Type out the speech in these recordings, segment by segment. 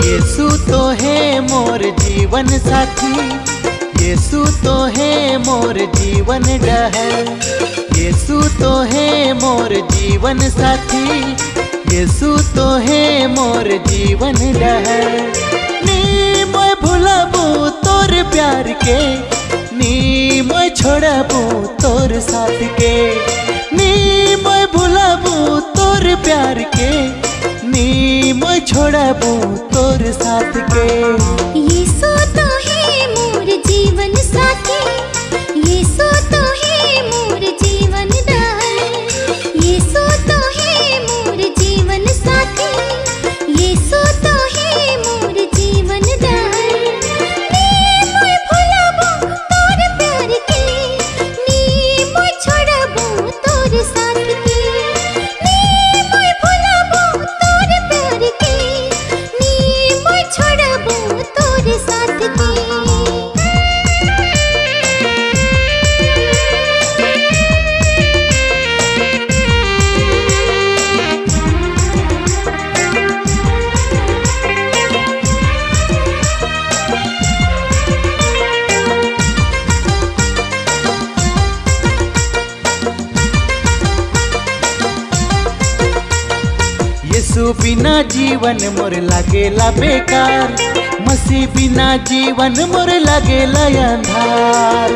यीशु तो है मोर जीवन साथी, यीशु तो है मोर जीवन डहर। यीशु तो है मोर जीवन साथी, यीशु तो है मोर जीवन डहर। नी मैं भुलाबू तोर प्यार के, नी मैं छोड़बू तोर साथ के। नी मैं भुलाबू तोर प्यार के, नी मैं छोड़बू तोर साथ के। यीशु तो है मोर जीवन साथी, यीशु तो है मोर जीवन डहर। यीशु तो है मोर जीवन साथी, यीशु तो है मोर जीवन डहर। नी मैं भुलाबू तोर प्यार के, नी मैं छोड़बू तोर साथ के। नी मैं भुलाबू तोर प्यार के, नी मैं छोड़बू तोर साथ के। यीशु बिना जीवन मोर लागेला बेकार, मसीह बिना जीवन मोर लागेला अंधार।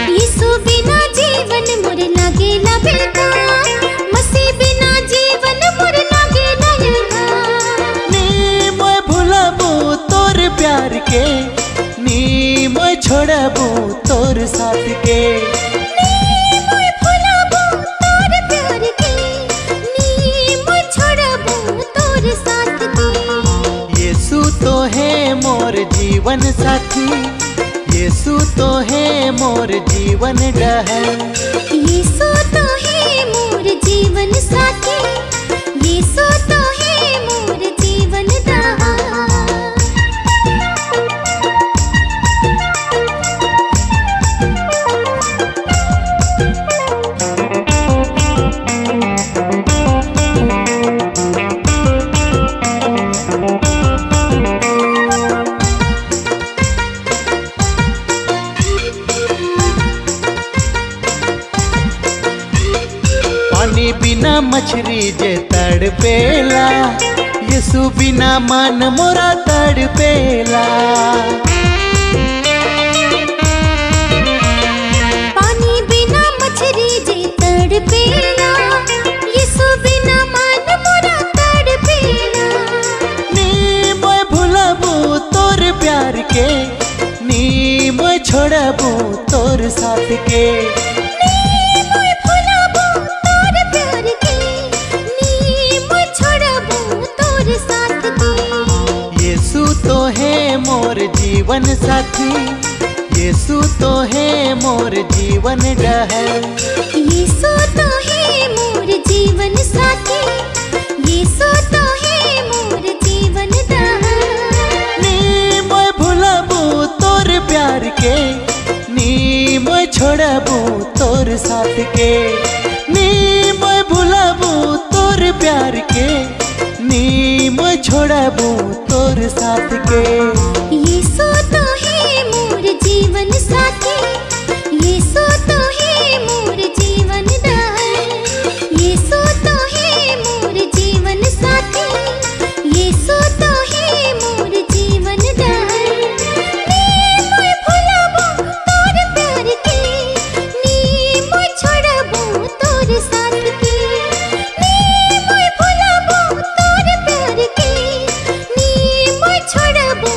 यीशु बिना जीवन मोर लागेला बेकार, मसीह बिना जीवन मोर लागेला अंधार। नी मैं भुलाबू तोर प्यार के, नी मैं छोड़बू तोर साथ के। यीशु तो है मोर जीवन साथी, यीशु तो है मोर जीवन डहर। यीशु तो है मोर जीवन साथी, यीशु तो है मोर जीवन डहर। पानी बिना मछली जे तड़पेला, यीशु बिना मन मोरा तड़पेला। पानी बिना मछली जे तड़पेला, यीशु बिना मन मोरा तड़पेला। नी मैं भुलाबू तोर प्यार के, नी मैं छोड़बू तोर साथ के। यीशु तो है मोर जीवन साथी, यीशु तो है मोर जीवन डहर। यीशु तो है मोर जीवन साथी, यीशु तो है मोर जीवन डहर। नी मैं भुलाबू तोर प्यार के, नी मैं छोड़बू तोर साथ के। नी मैं भुलाबू तोर प्यार के, नी मैं छोड़बू तोर साथ के। यीशु तो है मोर जीवन साथी, यीशु तो है मोर जीवन डहर। यीशु तो है मोर जीवन साथी, यीशु तो है मोर जीवन डहर। नी मैं भुलाबू तोर प्यार के, नी मैं छोड़बू तोर साथ के। नी मैं भुलाबू तोर प्यार के, नी मैं छोड़बू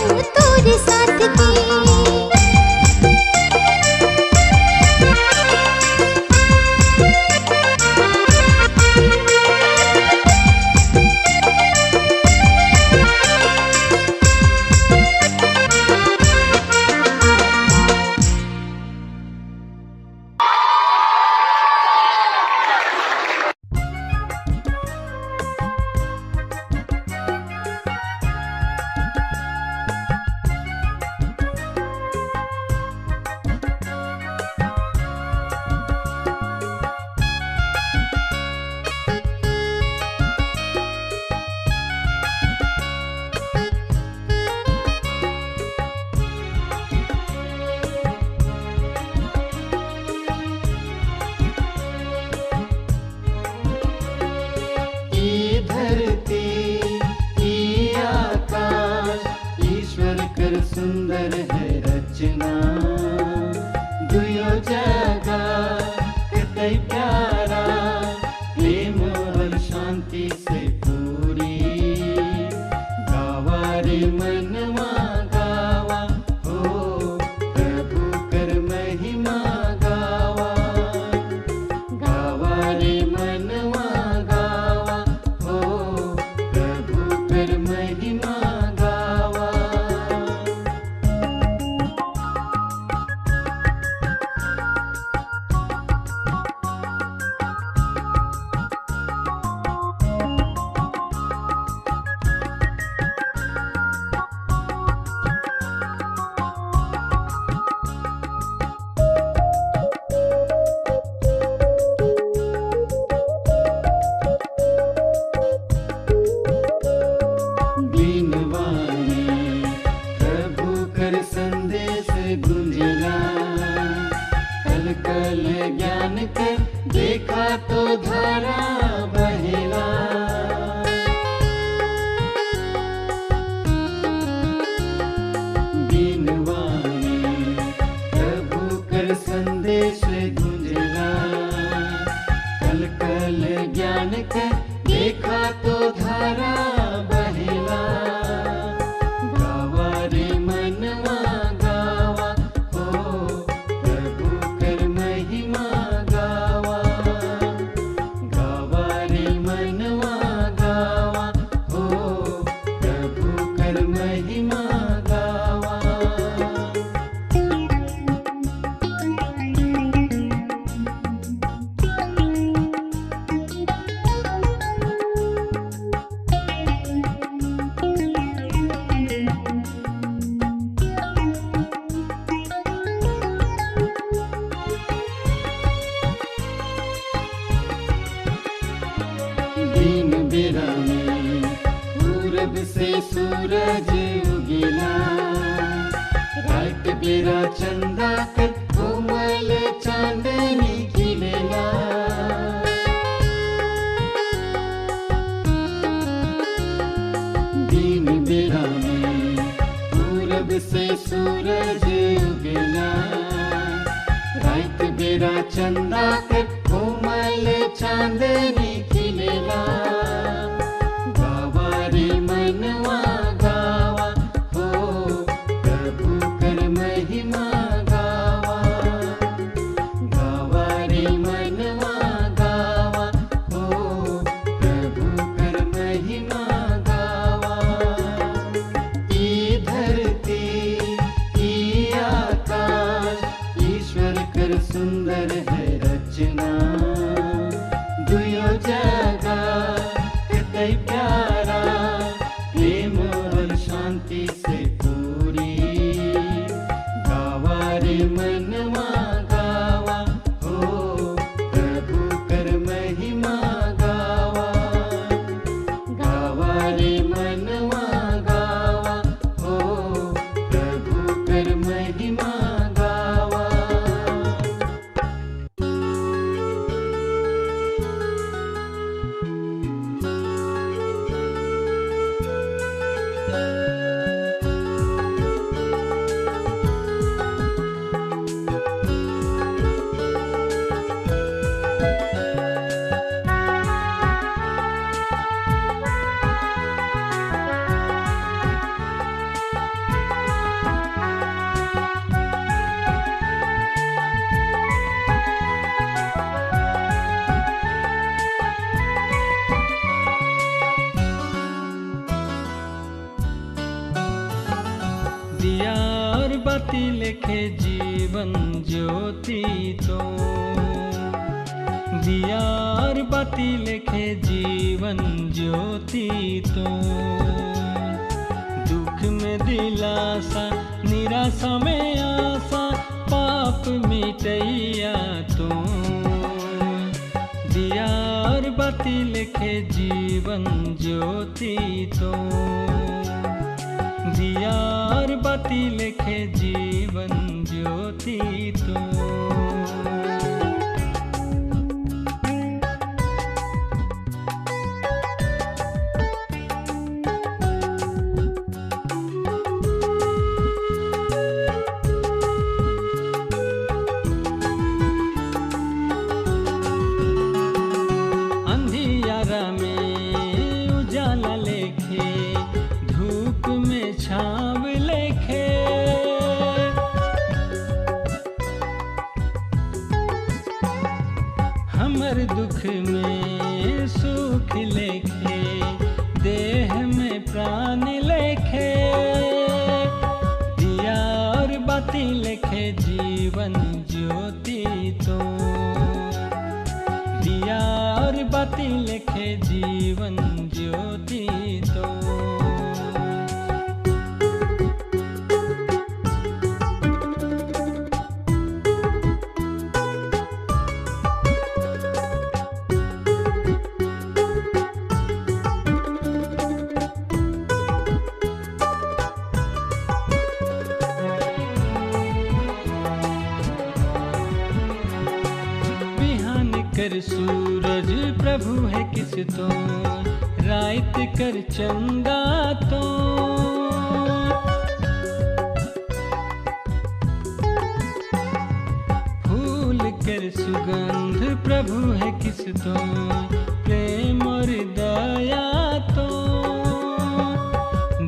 शांति से पूरी। गावा रे मनवा गावा, हो प्रभु कर महिमा गावा। गावा रे मनवा गावा, हो प्रभु कर महिमा गावा। संदेश गुंजला, कल कल ज्ञान कर देखा तो धारा बहेला। दीनवाणी प्रभु कर संदेश गुंजला, कल कल ज्ञान कर देखा तो धारा बहेला। गावा रे मनवा गावा, हो प्रभु कर महिमा गावा। गावा रे मनवा गावा, हो प्रभु कर महिमा गावा। दिन बेरा में पूरब से सूरज उगेला, रात बेरा चंदा कर कोमल चांदनी खिलेला। दिन बेरा में पूरब से सूरज उगेला, रात बेरा चंदा कर कोमल चांदनी खिलेला। गावा रे मनवा गावा, हो प्रभु कर महिमा गावा। गावा रे मनवा गावा, हो प्रभु कर महिमा गावा। ई धरती ई आकाश ईश्वर कर सुंदर है रचना। दुयो जगह कितै प्यारा, प्रेम और शांति से पूरी। गावा रे मनवा गावा, हो प्रभु कर महिमा गावा। गावा रे मनवा गावा, हो प्रभु कर महिमा गावा। दिया और बाती लिखे जीवन ज्योति तो, दिया और बाती लिखे जीवन ज्योति तो। दुख में दिलासा, निराशा में आशा, पाप मिटैया तो। दिया और बाती लिखे जीवन ज्योति तो, दिया और बाती लिखे जीवन ज्योति तो। अंधियारा में लिखे जीवन ज्योति तो। बिहान कर सूरज प्रभु है किस तो, रात कर चंदा तो। फूल कर सुगंध प्रभु है किस तो, प्रेम और दया तो।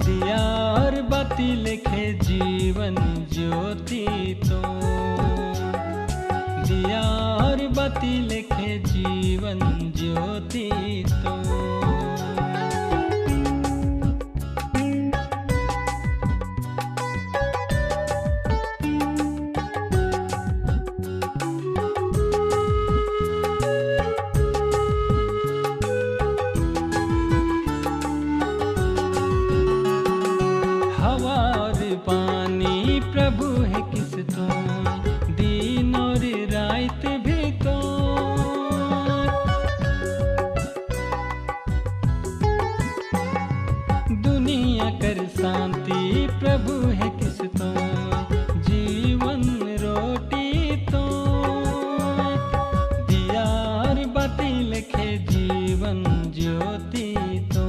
दिया और बाती लिखे जीवन ज्योति तो। दिया और बाती लिखे जीवन ज्योति तो। हवा और पानी प्रभु है किस तो, दिन और रात भी तो। दुनिया कर शांति प्रभु है किस तो, जीवन रोटी तो। दिया और बाती लिखे जीवन ज्योति तो।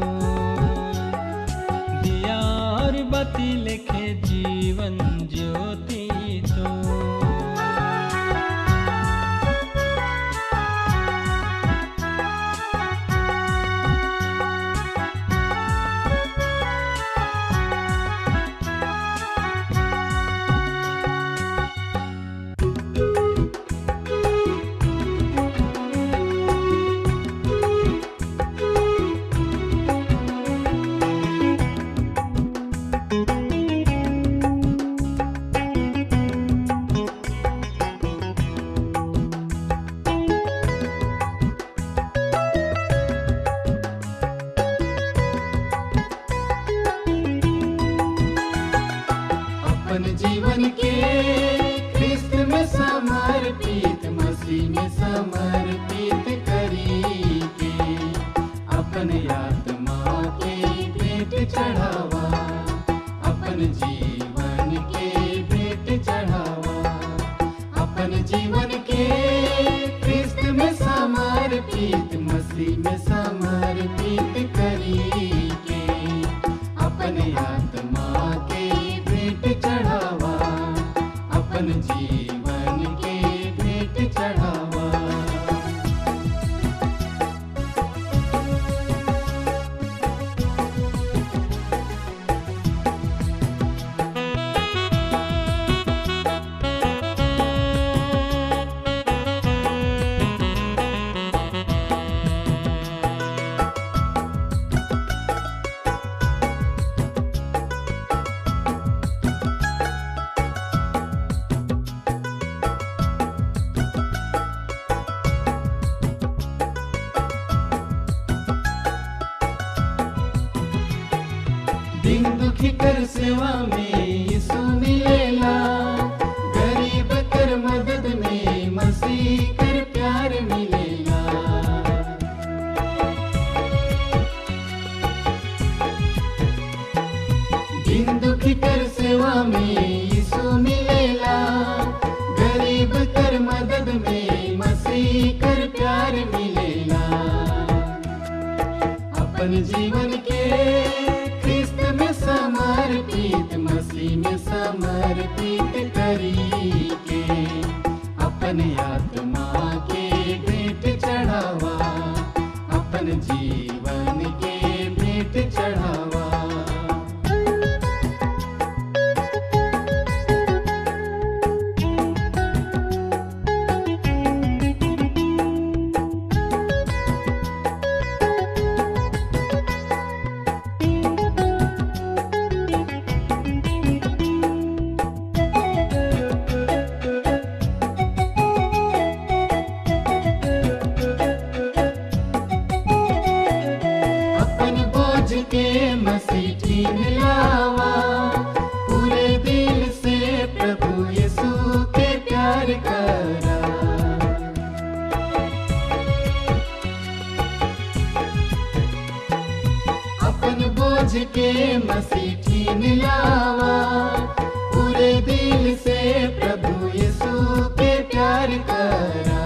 दिया और बाती लिखे जीवन ज्योति तो। अपन जीवन के ख्रिस्त में समर्पित, मसीह में समर्पित करी के। अपन आत्मा के भेंट चढ़ावा, अपन जीवन के भेंट चढ़ावा। अपन जीवन के ख्रिस्त में समर्पित, मसीह में समर्पित करी के। अपन आत्मा के भेंट चढ़ावा, अपन जीवन के भेंट चढ़ावा। दिन दुखी कर सेवा में यीशु मिलेला, गरीब कर मदद में मसीह कर प्यार मिलेला। दिन दुखी कर सेवा में यीशु मिलेला, गरीब कर मदद में मसीह कर प्यार मिलेला। अपन जीवन के ख्रिस्त में समर्पित, मसीह में समर्पित करी के। अपन आत्मा के भेंट चढ़ावा, अपन जीवन के भेंट चढ़ावा। बोझ के मसीह छीन लावा, पूरे दिल से प्रभु यीशु के प्यार करा। अपन बोझ के मसीह छीन लावा, पूरे दिल से प्रभु यीशु के प्यार करा।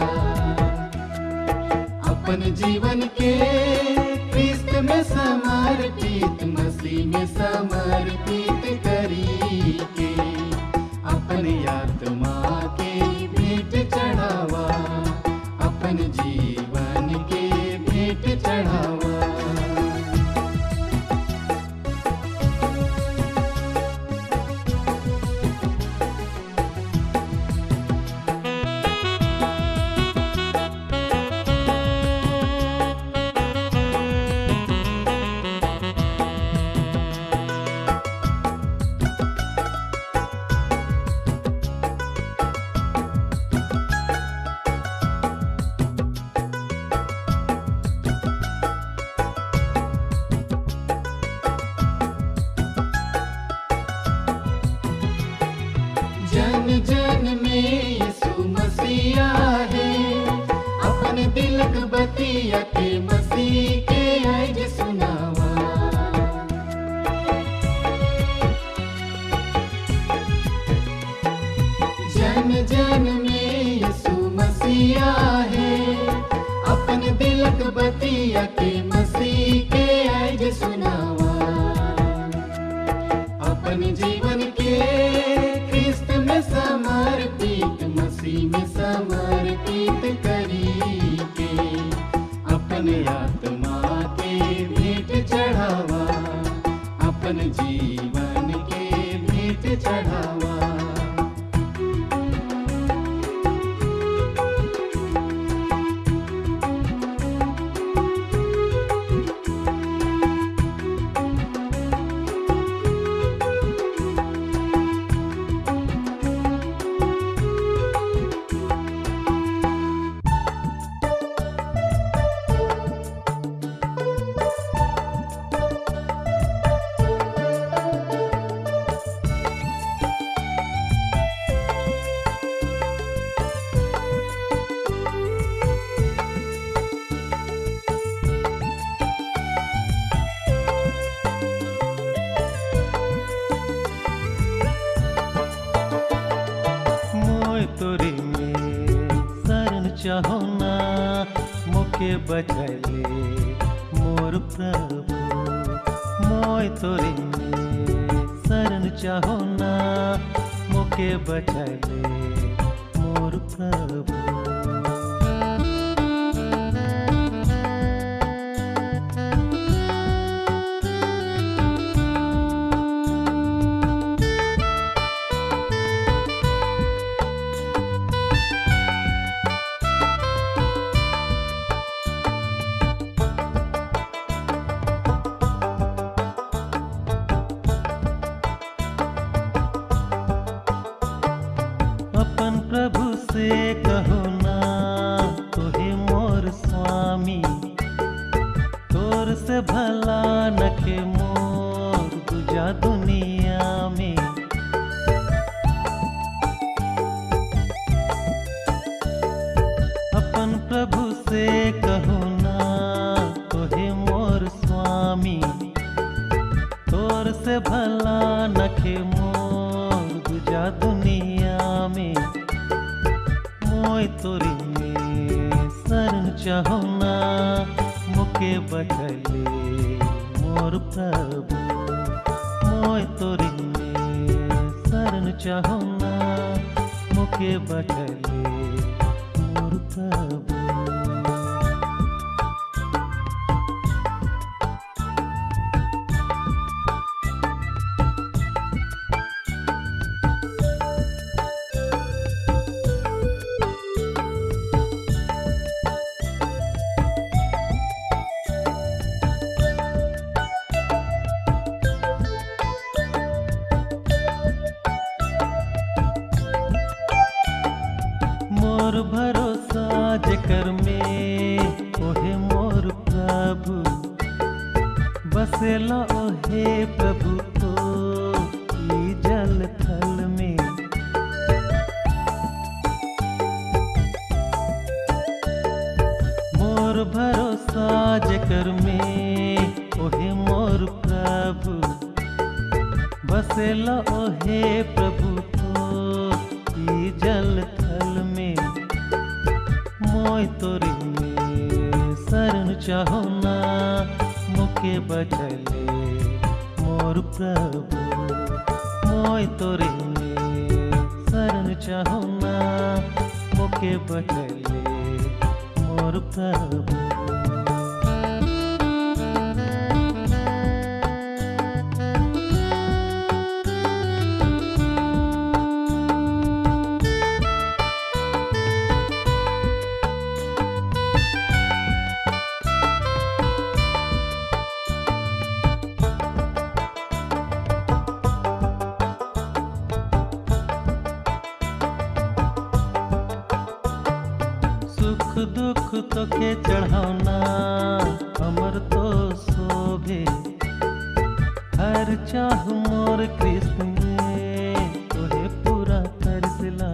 अपन जीवन के क्रिस्त में समर्पित, मसीह में समर्पित करी के, अपनी आत्मा के भेंट चढ़ावा, अपन जीवन के भेंट चढ़ावा। जन जन में यीशु मसीहा है, अपने दिलक बतिया के मसीह के आज सुनावा। जन जन में यीशु मसीहा है, अपने दिलक बतिया के मसीह के आज सुनावा। अपने जीवन के क्रिस्त में समर्पित, मसीह में समर्पित करी के, अपने आत्मा के भेंट चढ़ावा, अपन जीवन के भेंट चढ़ावा। तोरे में शरण चाहो ना, मोके बचले मोर प्रभु। मोय तोरे में शरण चाहो ना, मोके बचले मोर प्रभु। अपन प्रभु से कहो ना, तोहे मोर स्वामी, तोर से भला नखे मोर दूजा दुनिया में। अपन प्रभु से कहो ना, तोहे मोर स्वामी, तोर से भला नखे मोर दूजा दुनिया में। मोय तोरे में शरण चाहो ना, मोके बचले मोर प्रभु। मोय तोरे में शरण चाहो ना, मोके बचले मोर प्रभु। मोर भरोसा जेकर में ओहे मोर प्रभु, बसेला ओहे प्रभु तो ई जल थल में। मोर भरोसा जेकर में ओहे मोर प्रभु, बसेला ओहे प्रभु तो ई जल थल में। मोय तोरे में शरण चाहो ना, मुके बचले मोर प्रभु। मोय तोरे में शरण चाहो ना, मुके बचले मोर प्रभु। सुख दुख तो के चढ़ावना अमर तो शोभे। हर चाह मोर कृष्ण में तोहे पूरा कर दिला।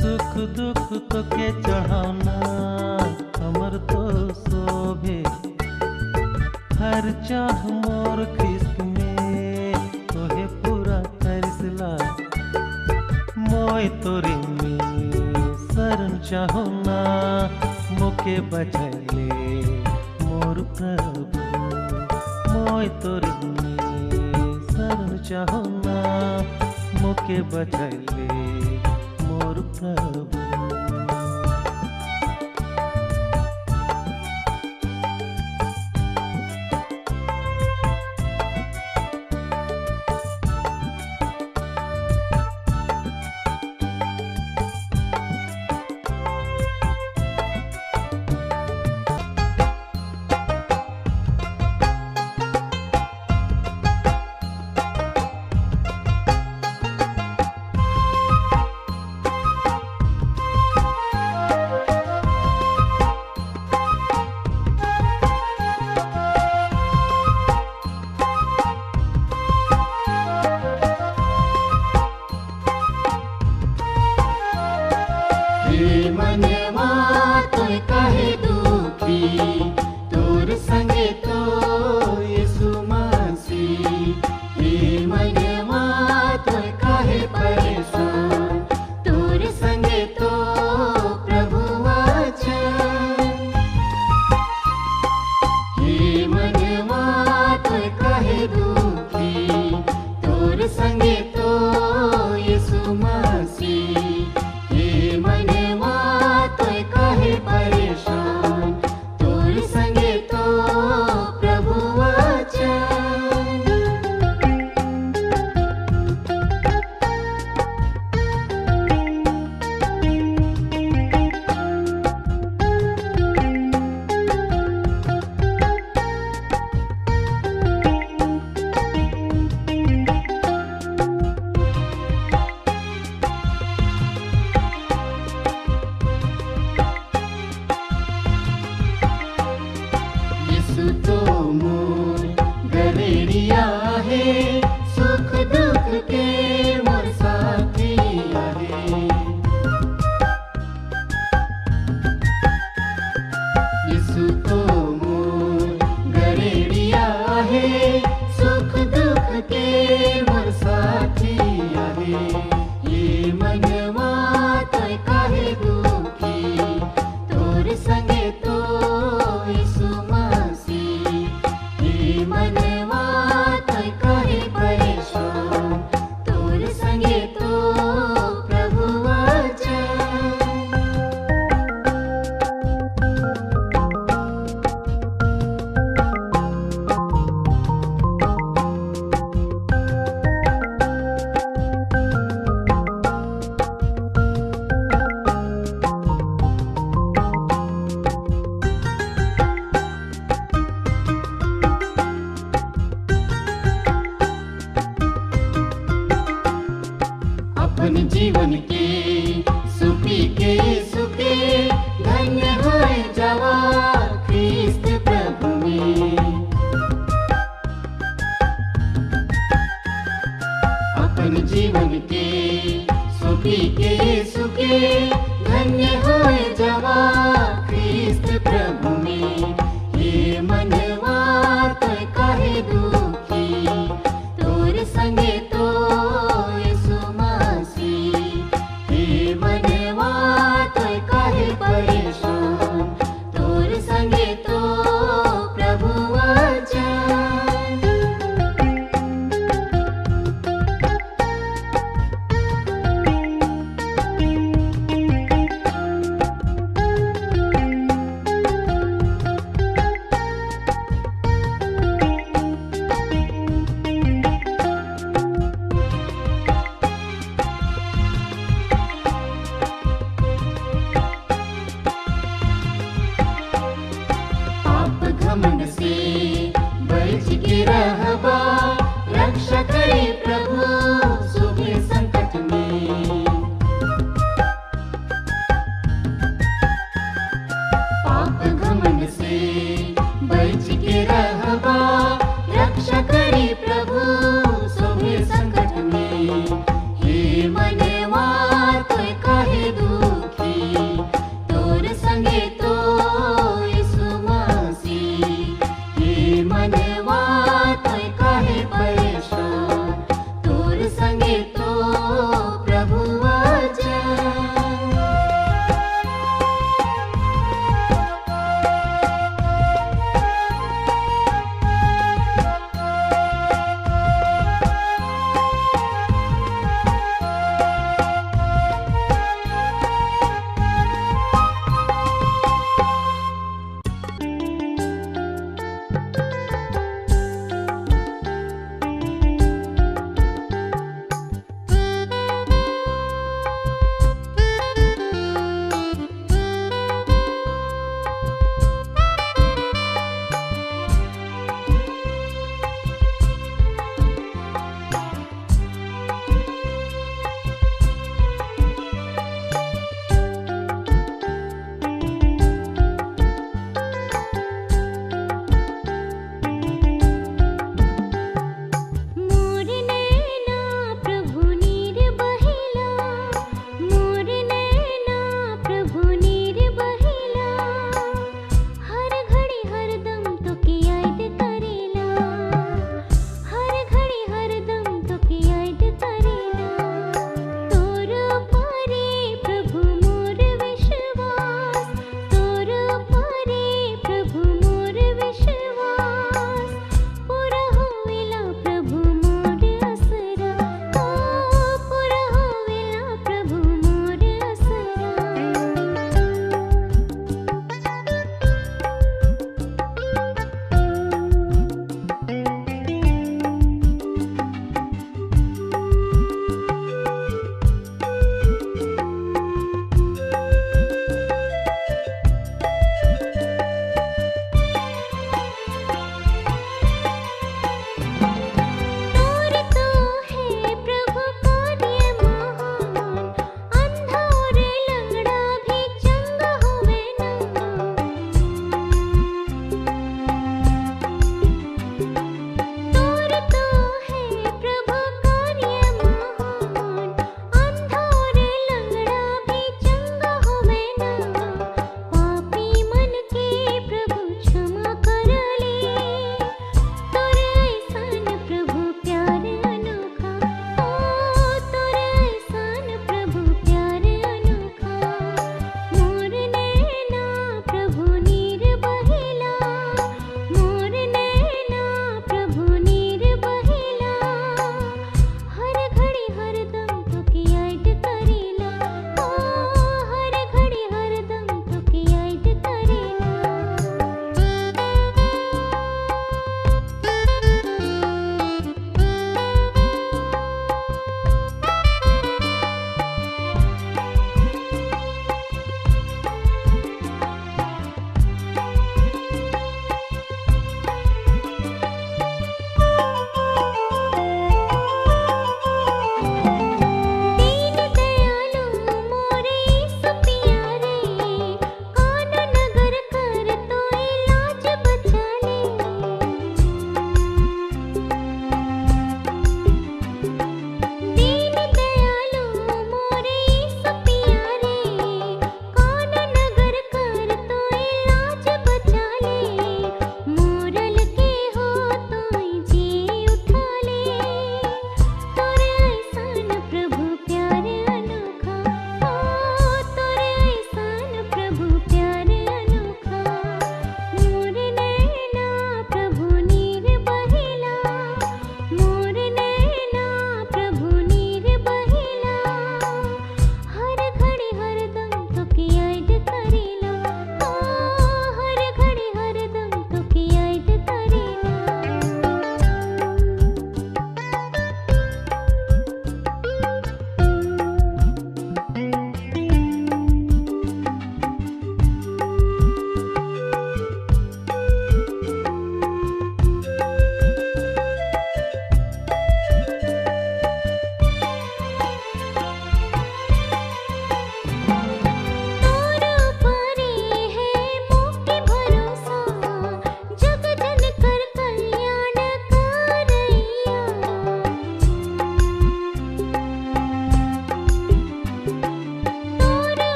सुख दुख तो के चढ़ावना अमर तो शोभे। हर चाह मोर कृष्ण में तोहे पूरा कर दिला। मोय तोरे में शरण चाहो ना, मुके बचले मोर प्रभु। मोय तोरे में शरण चाहो ना, मुके बचले मोर प्रभु। हे मनवा तोय काहे दुखी, तोर संगे तो यीशु मसीह। हे मनवा तोय काहे परेशान, तोर संगे तो प्रभु वचन। हे मनवा तोय काहे दुखी, तोर संगे तो यीशु मसीह। हे मनवा तोय काहे परेशान, संगे